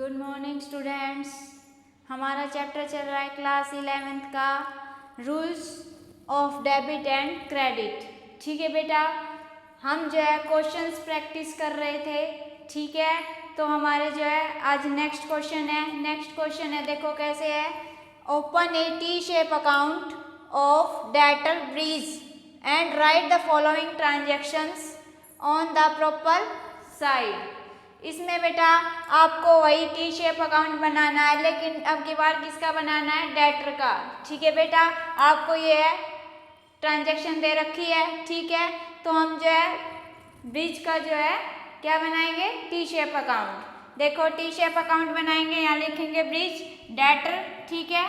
Good morning students. हमारा chapter चल रहा है क्लास 11th का rules of debit and credit. ठीक है बेटा, हम जो है क्वेश्चंस प्रैक्टिस कर रहे थे। ठीक है, तो हमारे जो है आज नेक्स्ट क्वेश्चन है। देखो कैसे है। Open a T shape account of debtor Brij and write the following transactions on the proper side. इसमें बेटा आपको वही टी शेप अकाउंट बनाना है, लेकिन अब की बार किसका बनाना है? डेटर का। ठीक है बेटा, आपको ये है ट्रांजैक्शन दे रखी है। ठीक है, तो हम जो है ब्रिज का जो है क्या बनाएंगे? T shape account. देखो टी शेप अकाउंट बनाएंगे, यहाँ लिखेंगे ब्रिज डेटर। ठीक है,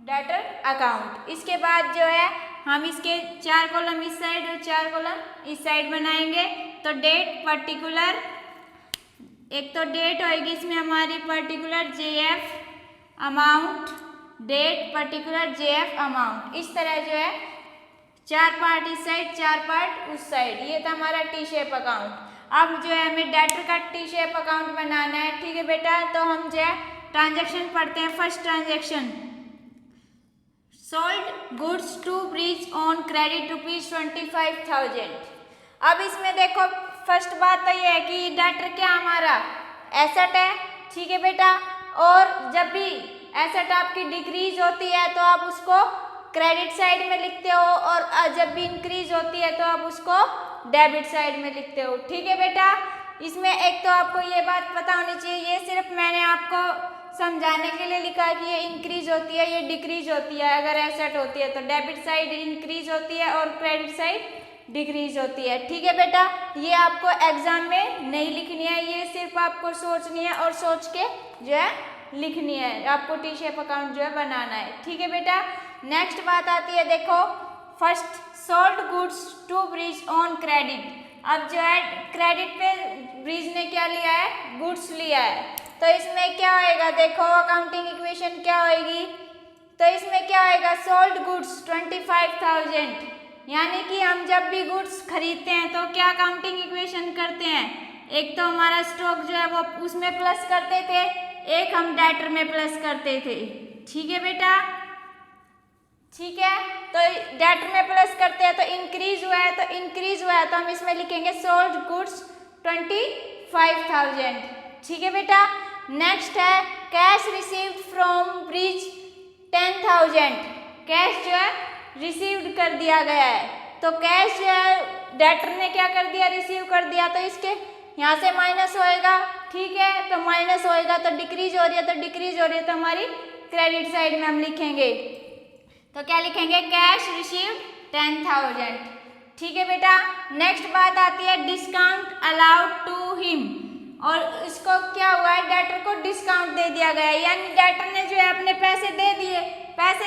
डेटर अकाउंट। इसके बाद जो है हम इसके 4 कॉलम इस साइड और 4 कॉलम इस साइड बनाएंगे। तो डेट पर्टिकुलर, एक तो डेट होएगी इसमें हमारी particular JF amount, date particular JF amount. इस तरह जो है 4 पार्ट इस साइड 4 पार्ट उस साइड। ये था हमारा टी शेप अकाउंट। अब जो है हमें डेटर का टी शेप अकाउंट बनाना है। ठीक है बेटा, तो हम जो है ट्रांजेक्शन पढ़ते हैं। First transaction, sold goods to Brij on credit ₹25,000। अब इसमें देखो फर्स्ट बात तो ये है कि डेटर क्या हमारा एसेट है। ठीक है बेटा, और जब भी एसेट आपकी डिक्रीज होती है तो आप उसको क्रेडिट साइड में लिखते हो, और जब भी इंक्रीज होती है तो आप उसको डेबिट साइड में लिखते हो। ठीक है बेटा, इसमें एक तो आपको ये बात पता होनी चाहिए, ये सिर्फ मैंने आपको समझाने के लिए लिखा है कि ये इंक्रीज होती है, ये डिक्रीज होती है। अगर एसेट होती है तो डेबिट साइड इंक्रीज होती है और क्रेडिट साइड डिक्रीज होती है। ठीक है बेटा, ये आपको एग्जाम में नहीं लिखनी है, ये सिर्फ आपको सोचनी है और सोच के जो है लिखनी है। आपको टी शेप अकाउंट जो है बनाना है। ठीक है बेटा, नेक्स्ट बात आती है, देखो first sold goods to Brij on credit. अब जो है क्रेडिट पे ब्रिज ने क्या लिया है? गुड्स लिया है। तो इसमें क्या होएगा? देखो अकाउंटिंग इक्वेशन क्या होएगी? तो इसमें क्या होएगा? सोल्ड गुड्स 25,000, यानी कि हम जब भी गुड्स खरीदते हैं तो क्या अकाउंटिंग इक्वेशन करते हैं? एक तो हमारा स्टॉक जो है वो उसमें प्लस करते थे, एक हम डेटर में प्लस करते थे। ठीक है बेटा, ठीक है, तो डेटर में प्लस करते हैं तो इंक्रीज हुआ है, तो हम इसमें लिखेंगे सोल्ड गुड्स 25,000। ठीक है बेटा, नेक्स्ट है cash received from bridge 10,000। Cash जो है रिसीव्ड कर दिया गया है, तो कैश जो है डेटर ने क्या कर दिया? रिसीव कर दिया, तो इसके यहाँ से माइनस होएगा। ठीक है, तो माइनस होएगा तो डिक्रीज हो रही है, तो हमारी क्रेडिट साइड में हम लिखेंगे, तो क्या लिखेंगे? Cash received 10,000। ठीक है बेटा, नेक्स्ट बात आती है डिस्काउंट अलाउड टू हिम। और इसको क्या हुआ है? डेटर को डिस्काउंट दे दिया गया है, यानी डेटर ने जो है अपने पैसे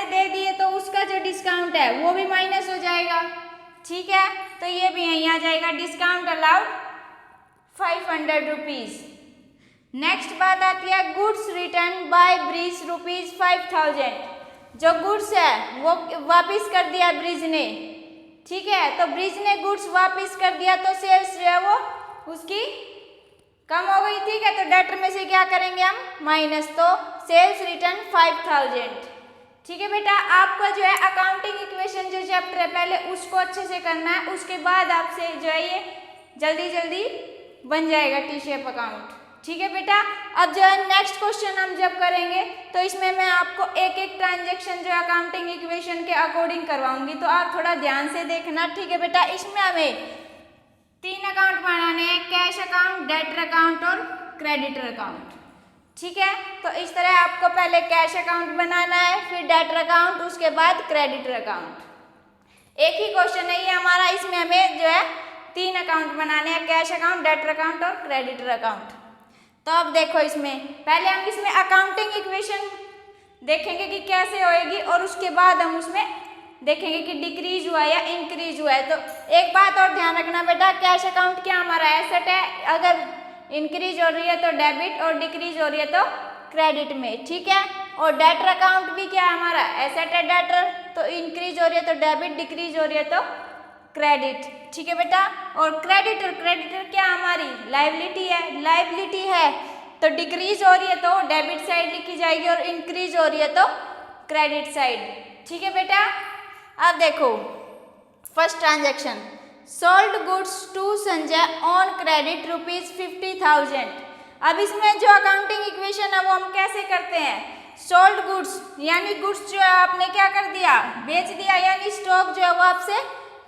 दे दिए तो उसका जो डिस्काउंट है वो भी माइनस हो जाएगा। ठीक है, तो ये भी यहीं आ जाएगा, डिस्काउंट अलाउड 500 रुपीज। नेक्स्ट बात आती है गुड्स रिटर्न बाय ब्रिज ₹5,000। जो गुड्स है वो वापिस कर दिया ब्रिज ने। ठीक है, तो ब्रिज ने गुड्स वापिस कर दिया तो सेल्स जो है वो उसकी कम हो गई। ठीक है, तो डेटर में से क्या करेंगे हम? माइनस, तो सेल्स रिटर्न 5,000। ठीक है बेटा, आपका जो है अकाउंटिंग इक्वेशन जो चैप्टर है पहले उसको अच्छे से करना है, उसके बाद आपसे जो है ये जल्दी बन जाएगा टी शेप अकाउंट। ठीक है बेटा, अब जो है नेक्स्ट क्वेश्चन हम जब करेंगे तो इसमें मैं आपको एक ट्रांजेक्शन जो है अकाउंटिंग इक्वेशन के अकॉर्डिंग करवाऊंगी, तो आप थोड़ा ध्यान से देखना। ठीक है बेटा, इसमें हमें 3 अकाउंट बनाने हैं, कैश अकाउंट, डेटर अकाउंट और क्रेडिटर अकाउंट। ठीक है, तो इस तरह आपको पहले कैश अकाउंट बनाना है, फिर डेटर अकाउंट, उसके बाद क्रेडिटर अकाउंट। एक ही क्वेश्चन है ये हमारा, इसमें हमें जो है 3 अकाउंट बनाने हैं, कैश अकाउंट, डेटर अकाउंट और क्रेडिटर अकाउंट। तो अब देखो इसमें पहले हम इसमें अकाउंटिंग इक्वेशन देखेंगे कि कैसे होएगी, और उसके बाद हम उसमें देखेंगे कि डिक्रीज हुआ या इंक्रीज हुआ है। तो एक बात और ध्यान रखना बेटा, कैश अकाउंट क्या हमारा एसेट है, अगर इंक्रीज हो रही है तो डेबिट और डिक्रीज हो रही है तो क्रेडिट में। ठीक है, और डेटर अकाउंट भी क्या हमारा एसेट है डेटर, तो इंक्रीज हो रही है तो डेबिट, डिक्रीज हो रही है तो क्रेडिट। ठीक है बेटा, और क्रेडिटर क्या हमारी लाइबिलिटी है, तो डिक्रीज हो रही है तो डेबिट साइड लिखी जाएगी और इंक्रीज हो रही है तो क्रेडिट साइड। ठीक है बेटा। अब देखो first transaction, sold goods to Sanjay on credit ₹50,000। अब इसमें जो अकाउंटिंग इक्वेशन है वो हम कैसे करते हैं, सोल्ड गुड्स यानी गुड्स जो है आपने क्या कर दिया, बेच दिया, यानी स्टॉक जो है वो आपसे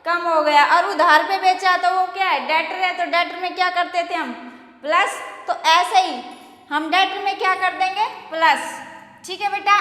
कम हो गया, और उधार पे बेचा तो वो क्या है, डेटर है, तो डेटर में क्या करते थे हम, प्लस। तो ऐसे ही हम डेटर में क्या कर देंगे, प्लस। ठीक है बेटा।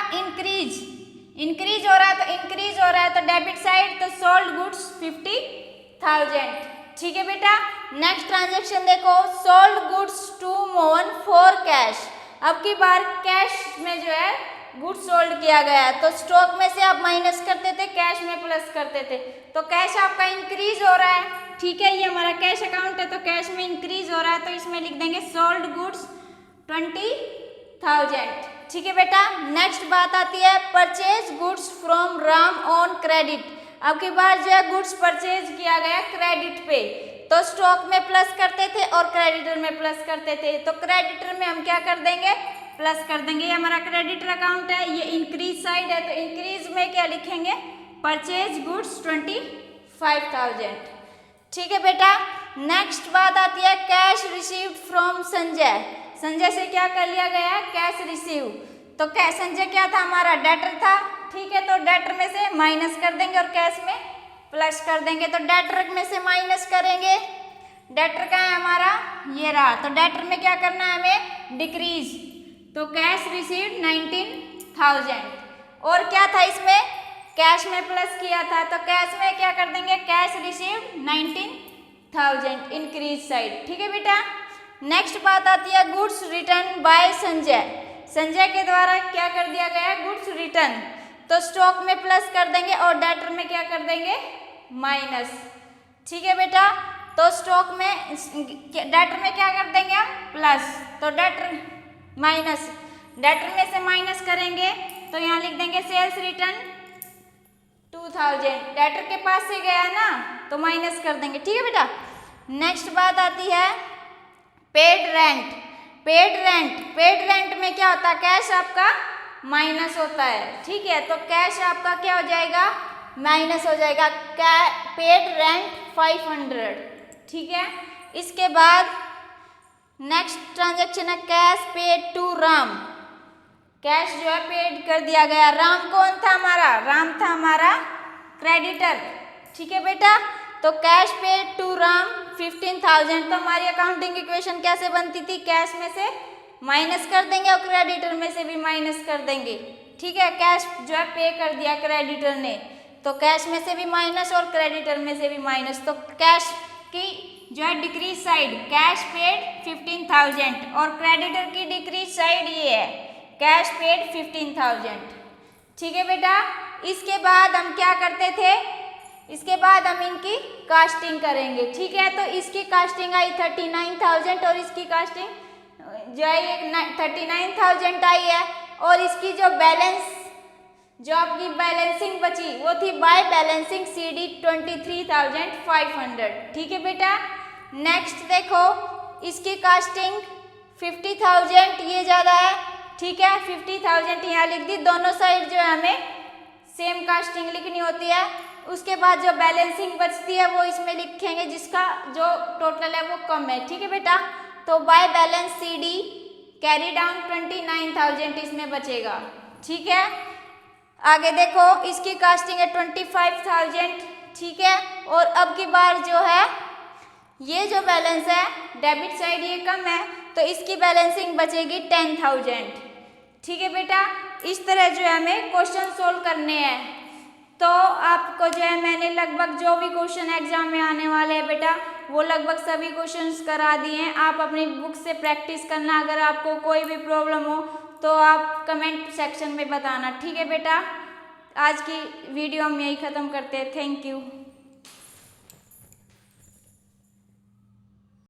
इंक्रीज हो रहा है तो इंक्रीज हो रहा है तो डेबिट साइड, तो सोल्ड गुड्स 50,000। ठीक है बेटा। नेक्स्ट ट्रांजेक्शन देखो, sold goods to Mohan for cash. अब की बार कैश में जो है गुड्स सोल्ड किया गया है, तो स्टॉक में से आप माइनस करते थे, कैश में प्लस करते थे, तो कैश आपका इंक्रीज हो रहा है। ठीक है, ये हमारा कैश अकाउंट है तो कैश में इंक्रीज हो रहा है, तो इसमें लिख देंगे सोल्ड गुड्स 20,000। ठीक है बेटा। नेक्स्ट बात आती है purchase goods from Ram on credit. अब की बार जो है गुड्स परचेज किया गया क्रेडिट पे, तो स्टॉक में प्लस करते थे और क्रेडिटर में प्लस करते थे, तो क्रेडिटर में हम क्या कर देंगे, प्लस कर देंगे। ये हमारा क्रेडिटर अकाउंट है, ये इंक्रीज साइड है, तो इंक्रीज में क्या लिखेंगे, परचेज गुड्स 25,000। ठीक है बेटा। नेक्स्ट बात आती है cash received from Sanjay. Sanjay से क्या कर लिया गया है, कैश रिसीव, तो कैश संजय क्या था, हमारा डेटर था। ठीक है, तो डेटर में से माइनस कर देंगे और कैश में प्लस कर देंगे, तो डेटर में से माइनस करेंगे, डेटर का है हमारा ये रहा, तो डेटर में क्या करना है हमें, डिक्रीज, तो कैश रिसीव्ड 19,000। और क्या था इसमें, कैश में प्लस किया था, तो कैश में क्या कर देंगे, कैश रिसीव्ड 19,000, इंक्रीज साइड। ठीक है बेटा। नेक्स्ट बात आती है goods return by Sanjay. Sanjay के द्वारा क्या कर दिया गया, गुड्स रिटर्न, तो स्टॉक में प्लस कर देंगे और डेटर में क्या कर देंगे, माइनस। ठीक है बेटा। तो स्टॉक में डेटर में क्या कर देंगे हम, प्लस, तो डेटर माइनस, डेटर में से माइनस करेंगे तो यहाँ लिख देंगे सेल्स रिटर्न 2000, डेटर के पास से गया ना तो माइनस कर देंगे। ठीक है बेटा। नेक्स्ट बात आती है पेड रेंट। पेड रेंट में क्या होता है, कैश आपका माइनस होता है। ठीक है, तो कैश आपका क्या हो जाएगा, माइनस हो जाएगा, पेड रेंट 500। ठीक है। इसके बाद नेक्स्ट ट्रांजेक्शन है cash paid to Ram. Cash जो है पेड कर दिया गया, राम कौन था हमारा, राम था हमारा क्रेडिटर। ठीक है बेटा। तो कैश पेड टू राम 15,000, तो हमारी अकाउंटिंग इक्वेशन कैसे बनती थी, कैश में से माइनस कर देंगे और क्रेडिटर में से भी माइनस कर देंगे। ठीक है, कैश जो है पे कर दिया क्रेडिटर ने, तो कैश में से भी माइनस और क्रेडिटर में से भी माइनस, तो कैश की जो है डिक्रीज साइड कैश पेड 15,000 और क्रेडिटर की डिक्रीज साइड ये है कैश पेड 15,000। ठीक है बेटा। इसके बाद हम क्या करते थे, इसके बाद हम इनकी कास्टिंग करेंगे। ठीक है, तो इसकी कास्टिंग आई 39,000 और इसकी कास्टिंग जो है ये 39,000 आई है, और इसकी जो बैलेंस जो आपकी बैलेंसिंग बची वो थी बाय बैलेंसिंग CD 23,500। ठीक है बेटा। नेक्स्ट देखो इसकी कास्टिंग 50,000 ये ज़्यादा है। ठीक है, 50,000 यहाँ लिख दी, दोनों साइड जो है हमें सेम कास्टिंग लिखनी होती है। उसके बाद जो बैलेंसिंग बचती है वो इसमें लिखेंगे जिसका जो टोटल है वो कम है। ठीक है बेटा। तो by balance CD carry down 29,000 इसमें बचेगा। ठीक है, आगे देखो इसकी कास्टिंग है 25,000। ठीक है, और अब की बार जो है ये जो बैलेंस है डेबिट साइड ये कम है, तो इसकी बैलेंसिंग बचेगी 10,000। ठीक है बेटा। इस तरह जो है हमें क्वेश्चन सोल्व करने हैं। तो आपको जो है मैंने लगभग जो भी क्वेश्चन एग्जाम में आने वाले हैं बेटा वो लगभग सभी क्वेश्चंस करा दिए हैं। आप अपनी बुक से प्रैक्टिस करना, अगर आपको कोई भी प्रॉब्लम हो तो आप कमेंट सेक्शन में बताना। ठीक है बेटा। आज की वीडियो हम यही ख़त्म करते हैं। Thank you.